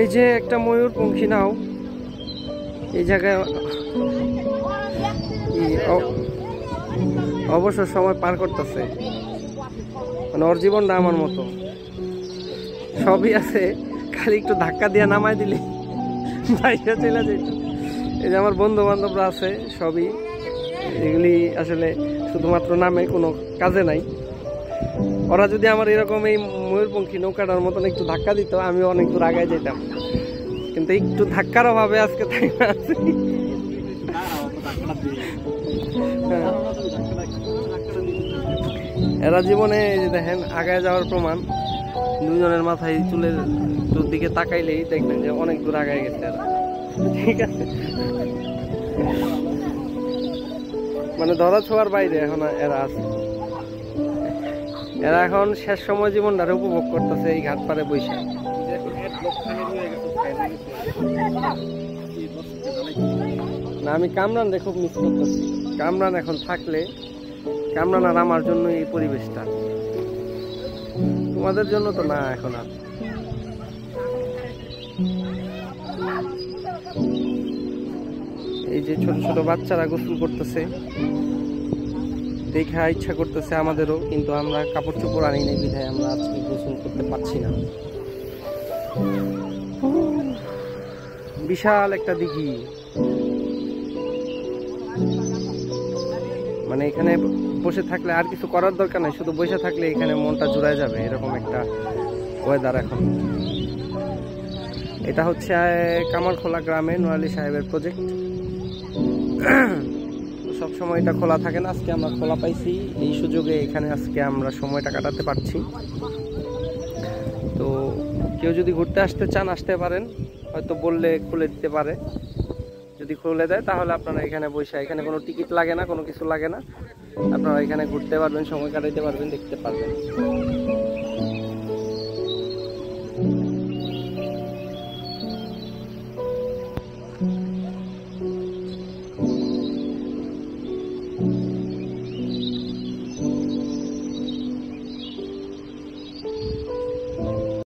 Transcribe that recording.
এই যে একটা ময়ূরপঙ্খী নাও এই জায়গায় অবসর সময় পার করতেছে, মানে ওর জীবনটা আমার মতো সবই আছে, খালি একটু ধাক্কা দিয়ে নামাই দিলে বাইরে চলে যেত। এই যে আমার বন্ধু বান্ধবরা আছে সবই, এগুলি আসলে শুধুমাত্র নামে, কোনো কাজে নাই। ওরা যদি আমার এরকম এই ময়ূরপঙ্খী নৌকাটার মতন একটু ধাক্কা দিত, আমি অনেক দূর আগায় যেতাম, কিন্তু একটু ধাক্কার অভাবে আজকে তাই না আছি। এরা জীবনে এই যে দেখেন আগায় যাওয়ার প্রমাণ, দুজনের মাথায় চুলের দিকে তাকাইলেই দেখবেন যে অনেক দূর আগায় গেছে এরা, ঠিক আছে? মানে ধরা ছোঁয়ার বাইরে এখন এরা আছে। এরা এখন শেষ সময় জীবনটারে উপভোগ করতেছে এই ঘাট পারে বসে। না, আমি কামরানরে খুব মিস করতেছি। কামরান এখন থাকলে, কামরান আর আমার জন্য এই পরিবেশটা, তোমাদের জন্য তো না এখন আর। এই যে ছোট ছোট বাচ্চারা গোসল করতেছে, দেখা ইচ্ছা করতেছে আমাদেরও, কিন্তু আমরা কাপড় চোপড় আনি নাই বিধায় আমরা আজকে গোসল করতে পারছি না। বিশাল একটা দিঘি, মানে এখানে বসে থাকলে আর কিছু করার দরকার নাই, শুধু বসে থাকলে এখানে মনটা জুড়ায় যাবে, এরকম একটা ওয়েদার এখন। এটা হচ্ছে কামারখোলা গ্রামে নোয়ালী সাহেবের প্রজেক্ট। সবসময় এটা খোলা থাকে না, আজকে আমরা খোলা পাইছি, এই সুযোগে এখানে আজকে আমরা সময়টা কাটাতে পারছি। তো কেউ যদি ঘুরতে আসতে চান আসতে পারেন, হয়তো বললে খুলে দিতে পারে। যদি খুলে দেয় তাহলে আপনারা এখানে বসে, এখানে কোনো টিকিট লাগে না, কোনো কিছু লাগে না, আপনারা এখানে ঘুরতে পারবেন, সময় কাটাইতে পারবেন, দেখতে পারবেন।